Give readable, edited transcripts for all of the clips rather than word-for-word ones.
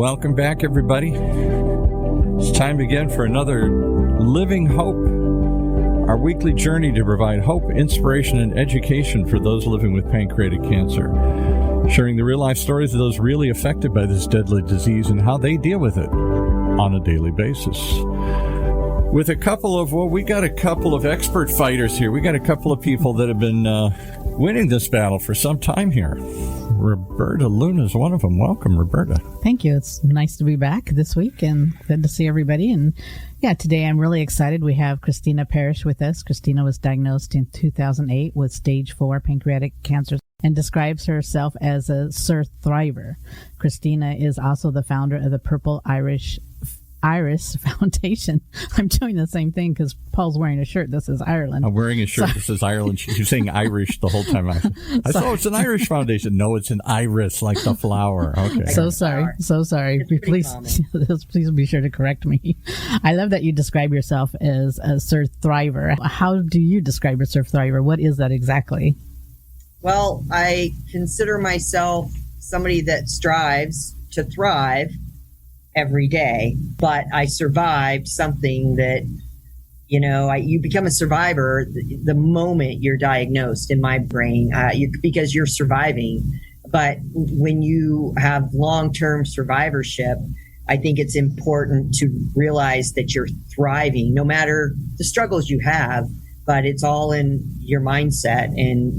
Welcome back, everybody. It's time again for another Living Hope, our weekly journey to provide hope, inspiration, and education for those living with pancreatic cancer, sharing the real-life stories of those really affected by this deadly disease and how they deal with it on a daily basis. With we got a couple of expert fighters here. We got a couple of people that have been winning this battle for some time here. Roberta Luna is one of them. Welcome, Roberta. Thank you. It's nice to be back this week and good to see everybody. And yeah, today I'm really excited. We have Christina Parrish with us. Christina was diagnosed in 2008 with stage 4 pancreatic cancer and describes herself as a Sur-Thriver. Christina is also the founder of the Purpleirisfoundation. I'm doing the same thing because Paul's wearing a shirt that says Ireland. I'm wearing a shirt that says Ireland. She's saying Irish the whole time. I thought it's an Irish foundation. No, it's an iris, like the flower. Okay. So sorry. Please be sure to correct me. I love that you describe yourself as a Sur-Thriver. How do you describe a Sur-Thriver? What is that exactly? Well, I consider myself somebody that strives to thrive every day, but I survived something that, you become a survivor the moment you're diagnosed in my brain, because you're surviving. But when you have long-term survivorship, I think it's important to realize that you're thriving, no matter the struggles you have, but it's all in your mindset and,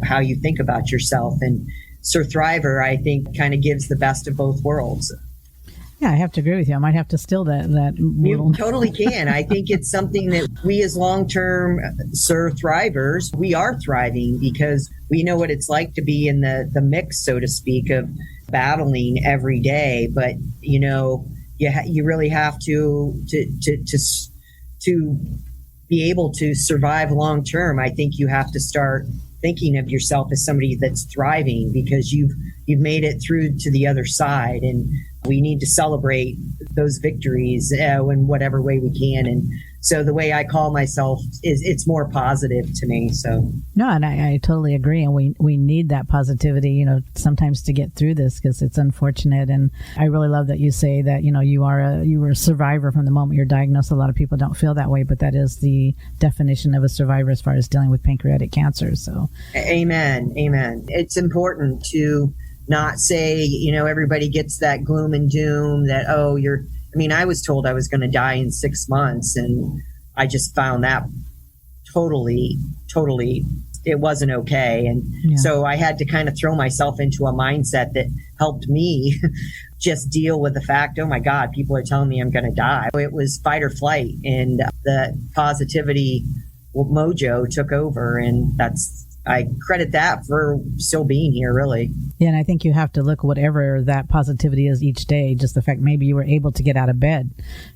how you think about yourself. And Sur-Thriver, I think, kind of gives the best of both worlds. Yeah, I have to agree with you. I might have to steal that. You totally can. I think it's something that we as long-term Sur-Thrivers, we are thriving because we know what it's like to be in the mix, so to speak, of battling every day. But, you really have to be able to survive long-term. I think you have to start thinking of yourself as somebody that's thriving because you've made it through to the other side, and we need to celebrate those victories in whatever way we can. And so the way I call myself is it's more positive to me. So no, and I totally agree. And we need that positivity, sometimes to get through this because it's unfortunate. And I really love that you say that, you were a survivor from the moment you're diagnosed. A lot of people don't feel that way, but that is the definition of a survivor as far as dealing with pancreatic cancer. So amen. It's important to not say, everybody gets that gloom and doom that, I was told I was going to die in 6 months, and I just found that totally, it wasn't okay. And so I had to kind of throw myself into a mindset that helped me just deal with the fact, oh my God, people are telling me I'm going to die. It was fight or flight, and the positivity mojo took over, and I credit that for still being here, really. Yeah, and I think you have to look whatever that positivity is each day, just the fact maybe you were able to get out of bed,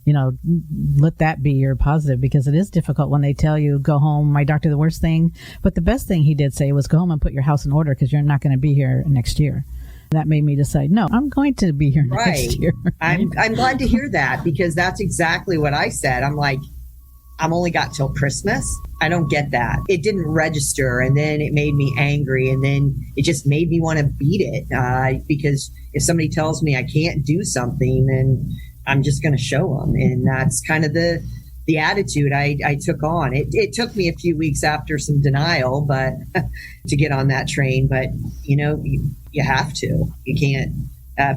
let that be your positive, because it is difficult when they tell you, go home. My doctor, the worst thing, but the best thing he did say was go home and put your house in order because you're not going to be here next year. That made me decide, no, I'm going to be here next year. Right? I'm glad to hear that because that's exactly what I said. I'm like, I'm only got till Christmas. I don't get that. It didn't register, and then it made me angry, and then it just made me want to beat it because if somebody tells me I can't do something, then I'm just going to show them, and that's kind of the attitude I took on. It took me a few weeks after some denial, but to get on that train. But you have to. You can't.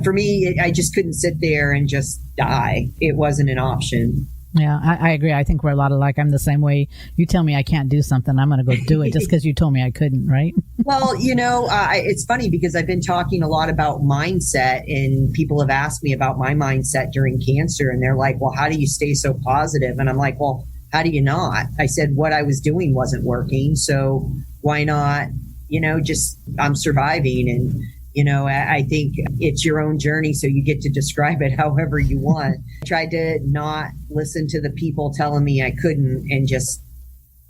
For me, I just couldn't sit there and just die. It wasn't an option. Yeah, I agree. I think we're a lot alike. I'm the same way. You tell me I can't do something, I'm going to go do it just because you told me I couldn't, right? Well, it's funny because I've been talking a lot about mindset, and people have asked me about my mindset during cancer, and they're like, well, how do you stay so positive? And I'm like, well, how do you not? I said what I was doing wasn't working, so why not, just I'm surviving. And I think it's your own journey, so you get to describe it however you want. I tried to not listen to the people telling me I couldn't and just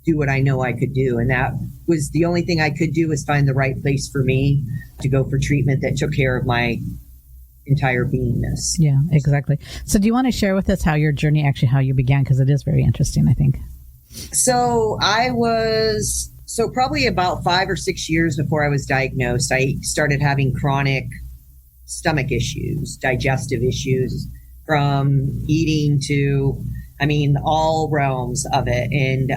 do what I know I could do. And that was the only thing I could do, was find the right place for me to go for treatment that took care of my entire beingness. Yeah, exactly. So do you want to share with us how your journey, actually how you began? Because it is very interesting, I think. So probably about 5 or 6 years before I was diagnosed, I started having chronic stomach issues, digestive issues, from eating to, all realms of it. And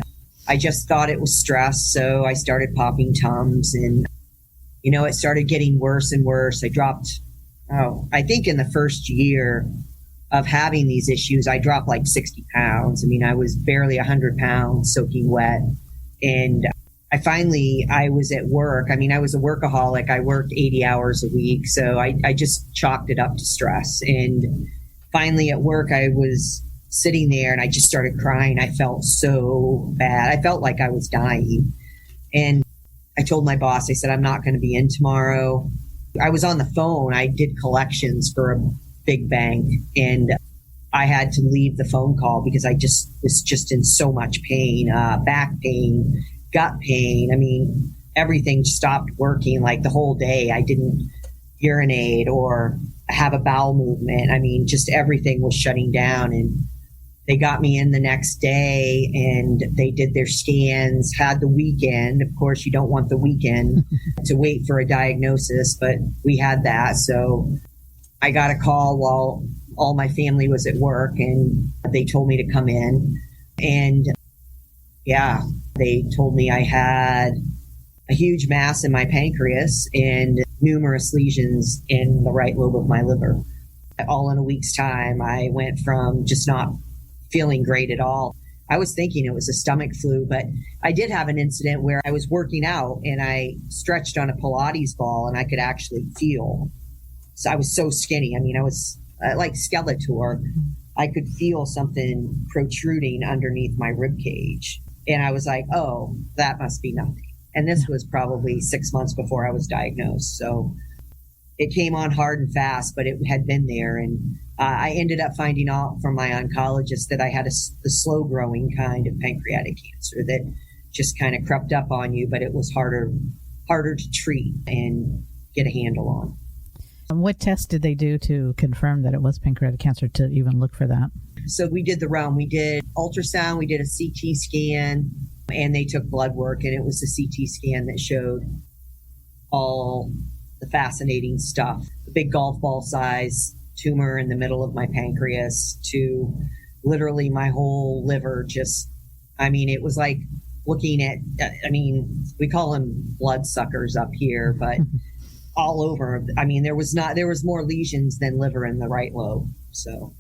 I just thought it was stress. So I started popping Tums, and, it started getting worse and worse. I dropped, I think in the first year of having these issues, I dropped like 60 pounds. I was barely 100 pounds soaking wet. And I was at work. I was a workaholic. I worked 80 hours a week. So I just chalked it up to stress. And finally at work, I was sitting there and I just started crying. I felt so bad. I felt like I was dying. And I told my boss, I said, I'm not going to be in tomorrow. I was on the phone. I did collections for a big bank, and I had to leave the phone call because I was just in so much pain, back pain, gut pain. Everything stopped working. Like the whole day I didn't urinate or have a bowel movement. Just everything was shutting down. And they got me in the next day and they did their scans, had the weekend. Of course, you don't want the weekend to wait for a diagnosis, but we had that. So I got a call while all my family was at work, and they told me to come in. And they told me I had a huge mass in my pancreas and numerous lesions in the right lobe of my liver. All in a week's time, I went from just not feeling great at all. I was thinking it was a stomach flu, but I did have an incident where I was working out and I stretched on a Pilates ball and I could actually feel. So I was so skinny. I was like Skeletor. I could feel something protruding underneath my rib cage. And I was like, oh, that must be nothing. And this was probably 6 months before I was diagnosed. So it came on hard and fast, but it had been there. And I ended up finding out from my oncologist that I had the slow growing kind of pancreatic cancer that just kind of crept up on you, but it was harder to treat and get a handle on. What test did they do to confirm that it was pancreatic cancer, to even look for that? So we did the realm. We did ultrasound, we did a CT scan, and they took blood work, and it was the CT scan that showed all the fascinating stuff. The big golf ball size tumor in the middle of my pancreas to literally my whole liver. It was like looking at, we call them blood suckers up here, but all over. There was more lesions than liver in the right lobe. So.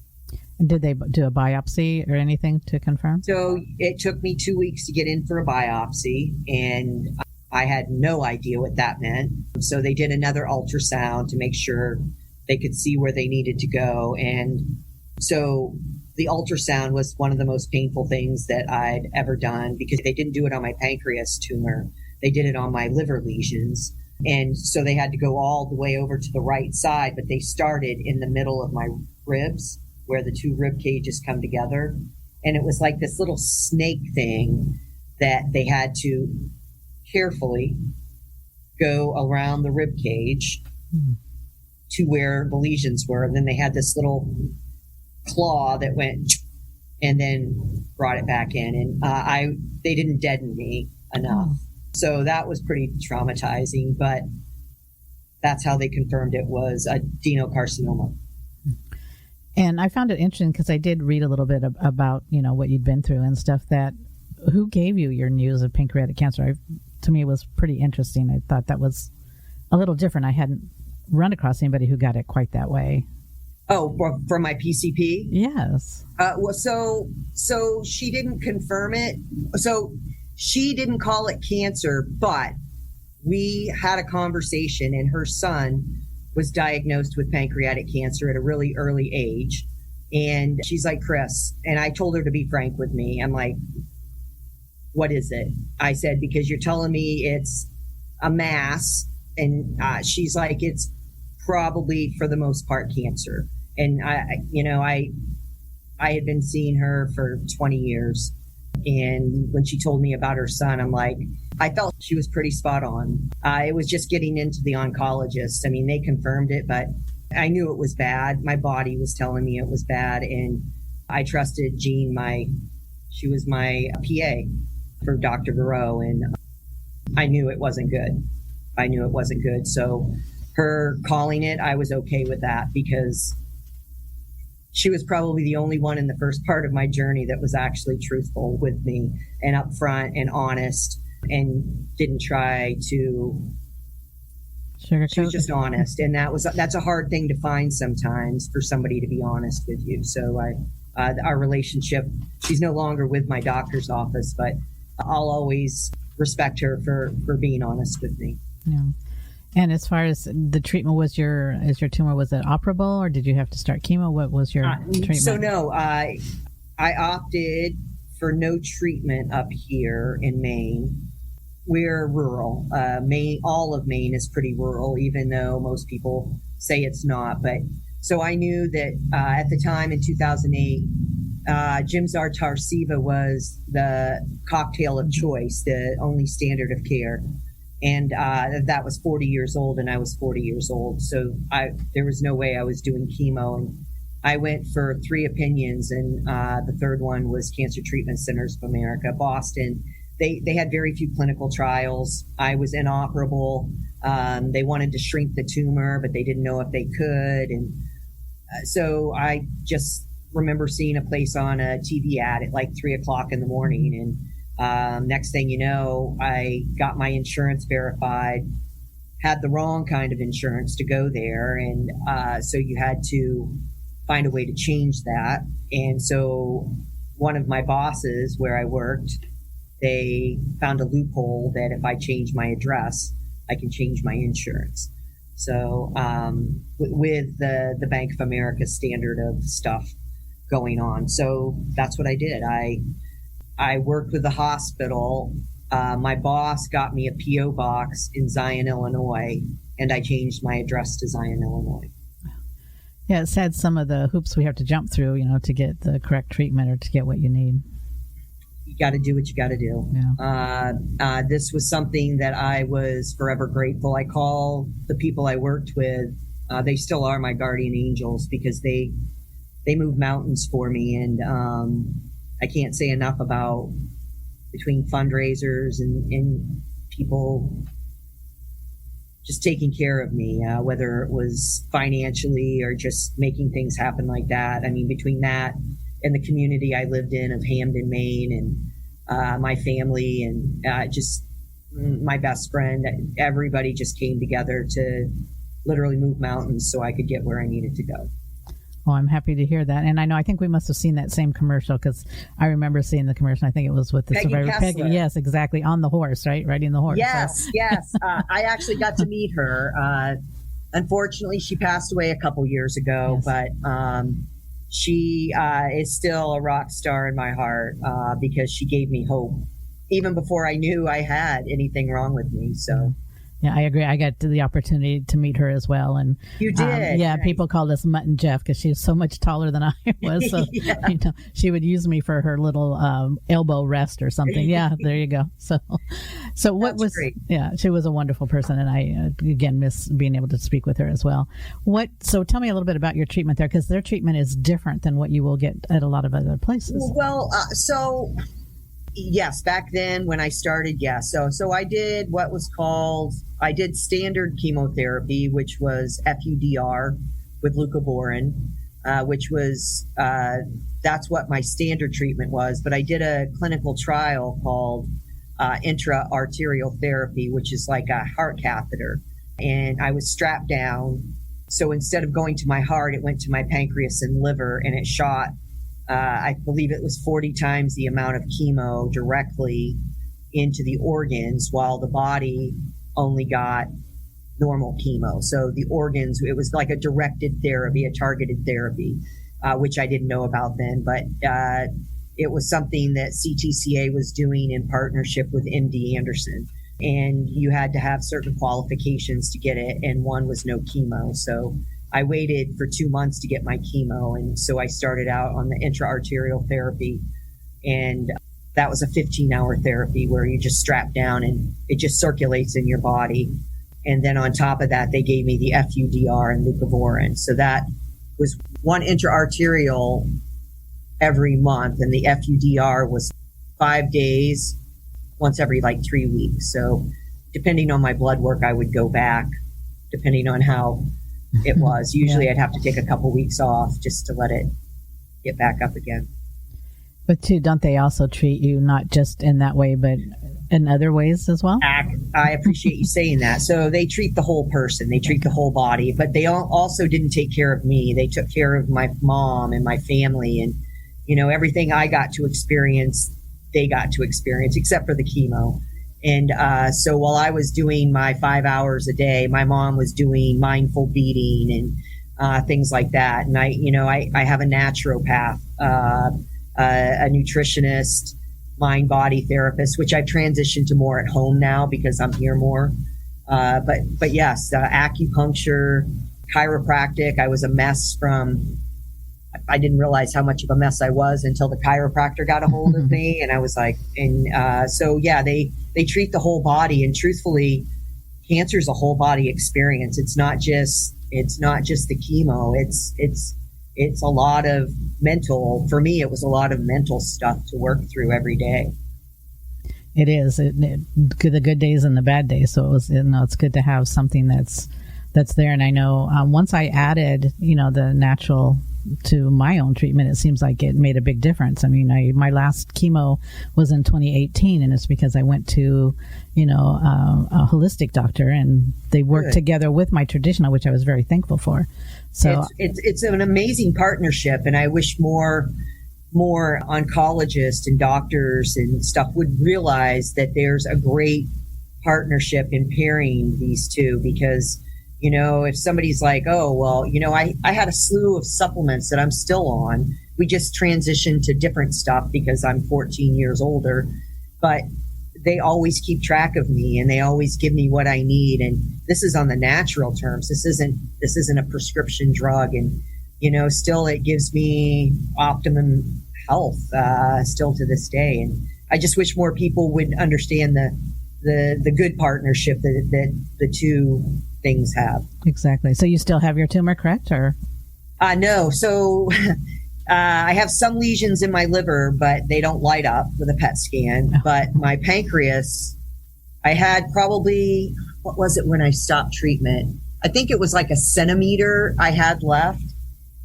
And did they do a biopsy or anything to confirm? So it took me 2 weeks to get in for a biopsy, and I had no idea what that meant. So they did another ultrasound to make sure they could see where they needed to go. And so the ultrasound was one of the most painful things that I'd ever done, because they didn't do it on my pancreas tumor. They did it on my liver lesions. And so they had to go all the way over to the right side, but they started in the middle of my ribs where the two rib cages come together. And it was like this little snake thing that they had to carefully go around the rib cage to where the lesions were. And then they had this little claw that went and then brought it back in. And they didn't deaden me enough. So that was pretty traumatizing, but that's how they confirmed it was adenocarcinoma. And I found it interesting because I did read a little bit about, what you'd been through and stuff. That who gave you your news of pancreatic cancer? To me, it was pretty interesting. I thought that was a little different. I hadn't run across anybody who got it quite that way. Oh, for my PCP? Yes. So she didn't confirm it. So she didn't call it cancer, but we had a conversation, and her son was diagnosed with pancreatic cancer at a really early age. And she's like, Chris, and I told her to be frank with me. I'm like, what is it? I said, because you're telling me it's a mass. And she's like, it's probably for the most part cancer. And I had been seeing her for 20 years. And when she told me about her son, I'm like, I felt she was pretty spot on. It was just getting into the oncologist. They confirmed it, but I knew it was bad. My body was telling me it was bad. And I trusted Jean, she was my PA for Dr. Garreau. And I knew it wasn't good. So her calling it, I was okay with that because she was probably the only one in the first part of my journey that was actually truthful with me and upfront and honest and didn't try to sugarcoat. She was just honest, and that's a hard thing to find sometimes for somebody to be honest with you. So our relationship, she's no longer with my doctor's office, but I'll always respect her for being honest with me. Yeah. And as far as the treatment, was your tumor, was it operable, or did you have to start chemo? What was your treatment? So no, I opted for no treatment up here in Maine. We're rural. Maine, all of Maine is pretty rural, even though most people say it's not. But so I knew that at the time in 2008, Jimzar Tarceva was the cocktail of choice, the only standard of care. And that was 40 years old, and I was 40 years old. So there was no way I was doing chemo. And I went for 3 opinions, and the third one was Cancer Treatment Centers of America, Boston. They had very few clinical trials. I was inoperable. They wanted to shrink the tumor, but they didn't know if they could. And so I just remember seeing a place on a TV ad at like 3 o'clock in the morning. And next thing you know, I got my insurance verified, had the wrong kind of insurance to go there. And so you had to find a way to change that. And so one of my bosses where I worked, they found a loophole that if I change my address, I can change my insurance. So with the Bank of America standard of stuff going on. So that's what I did. I worked with the hospital. My boss got me a P.O. box in Zion, Illinois, and I changed my address to Zion, Illinois. Yeah, it said some of the hoops we have to jump through, to get the correct treatment or to get what you need. You got to do what you got to do. Yeah. This was something that I was forever grateful. I call the people I worked with, they still are my guardian angels because they move mountains for me. And I can't say enough about between fundraisers and people just taking care of me, whether it was financially or just making things happen like that. I mean, between that and the community I lived in of Hamden, Maine, and my family, and just my best friend, everybody just came together to literally move mountains so I could get where I needed to go. Well, I'm happy to hear that. And I think we must have seen that same commercial because I remember seeing the commercial. I think it was with the Peggy Sur-Thriver Kessler. Peggy. Yes, exactly. On the horse, right? Riding the horse. Yes, yes. I actually got to meet her. Unfortunately, she passed away a couple years ago, yes. But she is still a rock star in my heart because she gave me hope even before I knew I had anything wrong with me. So. Yeah, I agree. I got the opportunity to meet her as well. And you did? Yeah, right. People called us Mutt and Jeff because she was so much taller than I was. So, yeah. She would use me for her little elbow rest or something. Yeah, there you go. So what That's was, great. Yeah, she was a wonderful person. And I, again, miss being able to speak with her as well. So tell me a little bit about your treatment there because their treatment is different than what you will get at a lot of other places. Well, yes, back then when I started, yes. So I did what was called, I did standard chemotherapy, which was FUDR with leucovorin, which was, that's what my standard treatment was. But I did a clinical trial called intra-arterial therapy, which is like a heart catheter. And I was strapped down. So instead of going to my heart, it went to my pancreas and liver, and it shot I believe it was 40 times the amount of chemo directly into the organs while the body only got normal chemo. So the organs, it was like a directed therapy, a targeted therapy, which I didn't know about then. But it was something that CTCA was doing in partnership with MD Anderson. And you had to have certain qualifications to get it. And one was no chemo. So I waited for 2 months to get my chemo. And so I started out on the intra-arterial therapy. And that was a 15-hour therapy where you just strap down and it just circulates in your body. And then on top of that, they gave me the FUDR and leucovorin. So that was one intra-arterial every month. And the FUDR was 5 days, once every like 3 weeks. So depending on my blood work, I would go back depending on how it was. Usually I'd have to take a couple weeks off just to let it get back up again. But too, don't they also treat you not just in that way, but in other ways as well? I appreciate you saying that. So they treat the whole person, they treat the whole body, but they also didn't take care of me. They took care of my mom and my family, and everything I got to experience, they got to experience, except for the chemo. And so while I was doing my 5 hours a day, my mom was doing mindful beating and things like that. And I have a naturopath, a nutritionist, mind-body therapist, which I've transitioned to more at home now because I'm here more. But yes, acupuncture, chiropractic. I was a mess I didn't realize how much of a mess I was until the chiropractor got a hold of me. And I was like, they treat the whole body. And truthfully, cancer is a whole body experience. It's not just the chemo. It's a lot of mental. For me, it was a lot of mental stuff to work through every day. It is the good days and the bad days. So it's good to have something that's there. And I know once I added, the natural to my own treatment, it seems like it made a big difference. I mean, my last chemo was in 2018, and it's because I went to, a holistic doctor, and they worked together with my traditional, which I was very thankful for. So it's an amazing partnership, and I wish more oncologists and doctors and stuff would realize that there's a great partnership in pairing these two, because if somebody's like, oh, well, I had a slew of supplements that I'm still on. We just transitioned to different stuff because I'm 14 years older, but they always keep track of me and they always give me what I need. And this is on the natural terms. This isn't a prescription drug. And, still it gives me optimum health, still to this day. And I just wish more people would understand the good partnership that the two things have. Exactly. So you still have your tumor, correct? Or no. So I have some lesions in my liver, but they don't light up with a PET scan. But my pancreas, I had probably, what was it when I stopped treatment? I think it was like a centimeter I had left.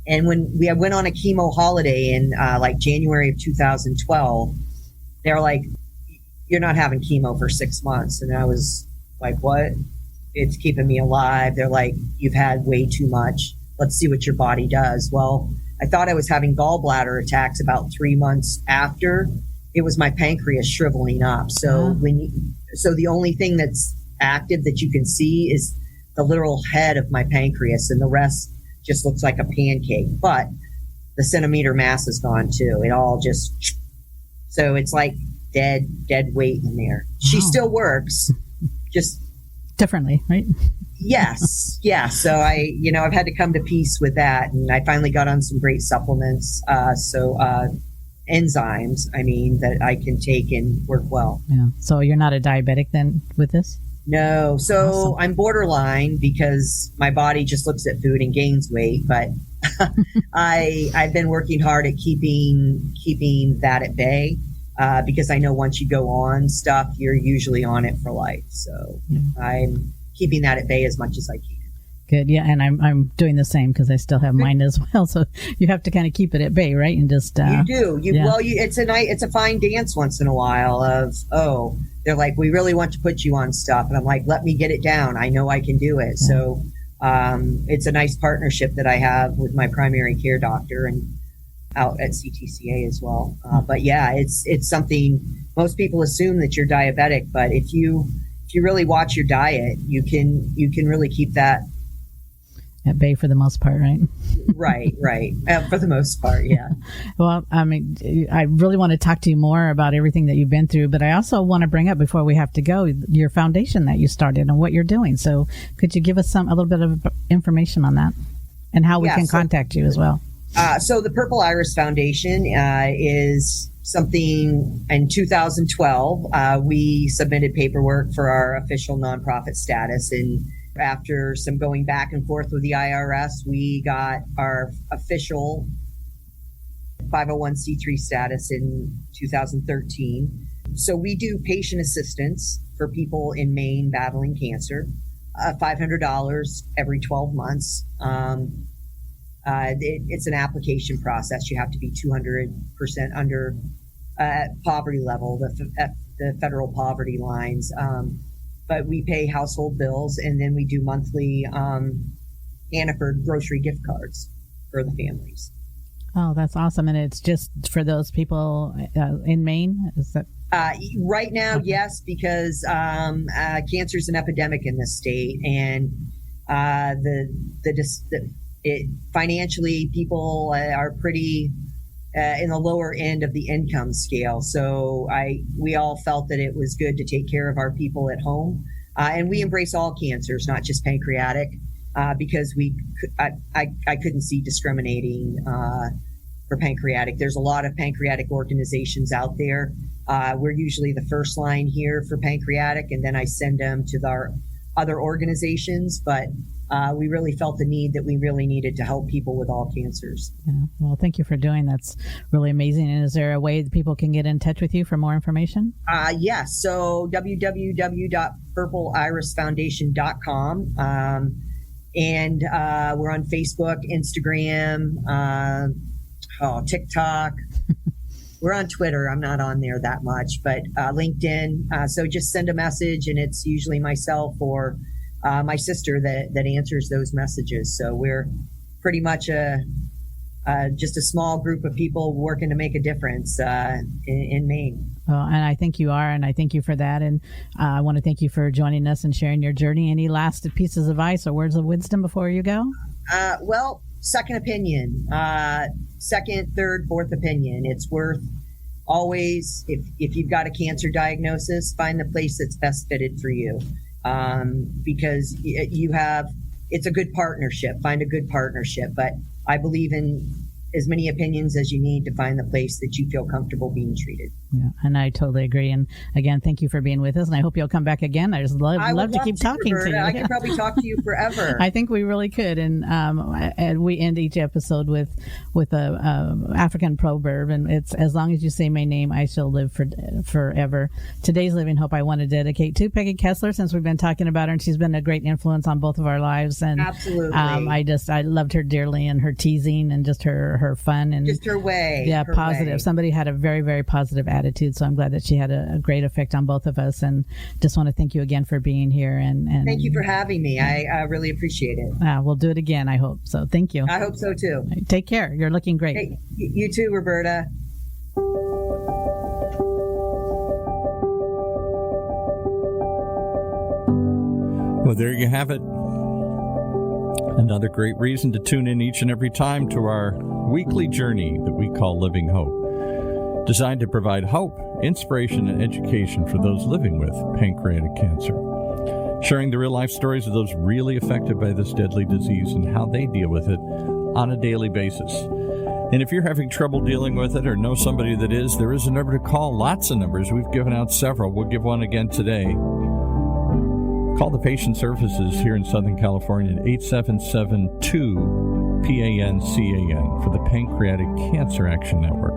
And when I went on a chemo holiday in like January of 2012, they're like, you're not having chemo for 6 months. And I was like, what? It's keeping me alive. They're like, you've had way too much. Let's see what your body does. Well, I thought I was having gallbladder attacks about 3 months after. It was my pancreas shriveling up. So so the only thing that's active that you can see is the literal head of my pancreas, and the rest just looks like a pancake. But the centimeter mass is gone too. It all so it's like dead weight in there. Wow. She still works, just differently, right? Yes. Yeah. So I've had to come to peace with that. And I finally got on some great supplements. Enzymes, that I can take and work well. Yeah. So you're not a diabetic then with this? No. So awesome. I'm borderline because my body just looks at food and gains weight, but I've been working hard at keeping that at bay. Because I know once you go on stuff, you're usually on it for life. So I'm keeping that at bay as much as I can. Good. Yeah. And I'm doing the same because I still have mine as well. So you have to kind of keep it at bay, right? And just, you do. It's a fine dance once in a while of, they're like, we really want to put you on stuff. And I'm like, let me get it down. I know I can do it. Yeah. So, it's a nice partnership that I have with my primary care doctor and out at CTCA as well. But yeah, it's something most people assume that you're diabetic, but if you really watch your diet, you can really keep that at bay for the most part, right? Right. For the most part, yeah. Well, I really want to talk to you more about everything that you've been through, but I also want to bring up before we have to go your foundation that you started and what you're doing. So could you give us a little bit of information on that and how we can contact you as well? So the Purple Iris Foundation is something in 2012. We submitted paperwork for our official nonprofit status, and after some going back and forth with the IRS, we got our official 501c3 status in 2013. So we do patient assistance for people in Maine battling cancer. $500 every 12 months. It's an application process. You have to be 200% under poverty level, the federal poverty lines. But we pay household bills, and then we do monthly Hannaford grocery gift cards for the families. Oh, that's awesome. And it's just for those people in Maine? Is that right now? Yes, because cancer is an epidemic in this state, and financially people are pretty in the lower end of the income scale. So we all felt that it was good to take care of our people at home, and we embrace all cancers, not just pancreatic, because I couldn't see discriminating for pancreatic. There's a lot of pancreatic organizations out there. We're usually the first line here for pancreatic, and then I send them to our other organizations. But we really felt the need that we really needed to help people with all cancers. Yeah. Well, thank you for doing that. That's really amazing. And is there a way that people can get in touch with you for more information? Yes. So www.purpleirisfoundation.com. And we're on Facebook, Instagram, TikTok. We're on Twitter. I'm not on there that much, but LinkedIn. So just send a message, and it's usually myself or my sister that answers those messages. So we're pretty much just a small group of people working to make a difference in Maine. Well, and I think you are, and I thank you for that. And I want to thank you for joining us and sharing your journey. Any last pieces of advice or words of wisdom before you go? Well, second opinion, second, third, fourth opinion. It's worth always, if you've got a cancer diagnosis, find the place that's best fitted for you. Because it's a good partnership. Find a good partnership. But I believe in as many opinions as you need to find the place that you feel comfortable being treated. Yeah, and I totally agree. And again, thank you for being with us, and I hope you'll come back again. I just love to keep talking to you. I could probably talk to you forever. I think we really could. And we end each episode with a African proverb, and it's, as long as you say my name, I shall live forever. Today's Living Hope I want to dedicate to Peggy Kessler, since we've been talking about her, and she's been a great influence on both of our lives. And absolutely, I loved her dearly, and her teasing and just her fun and just her way. Yeah, her positive. Way. Somebody had a very, very positive attitude, so I'm glad that she had a great effect on both of us. And just want to thank you again for being here. And thank you for having me. I really appreciate it. We'll do it again, I hope. So thank you. I hope so too. Take care. You're looking great. Hey, you too, Roberta. Well, there you have it. Another great reason to tune in each and every time to our weekly journey that we call Living Hope, designed to provide hope, inspiration, and education for those living with pancreatic cancer, sharing the real-life stories of those really affected by this deadly disease and how they deal with it on a daily basis. And if you're having trouble dealing with it or know somebody that is, there is a number to call. Lots of numbers. We've given out several. We'll give one again today. Call the patient services here in Southern California at 877-2-PANCAN for the Pancreatic Cancer Action Network.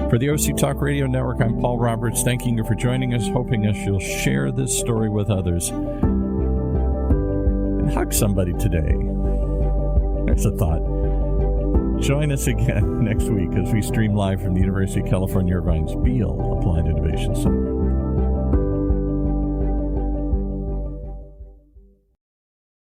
For the OC Talk Radio Network, I'm Paul Roberts, thanking you for joining us, hoping us you'll share this story with others. And hug somebody today. There's a thought. Join us again next week as we stream live from the University of California Irvine's Beale Applied Innovation Center.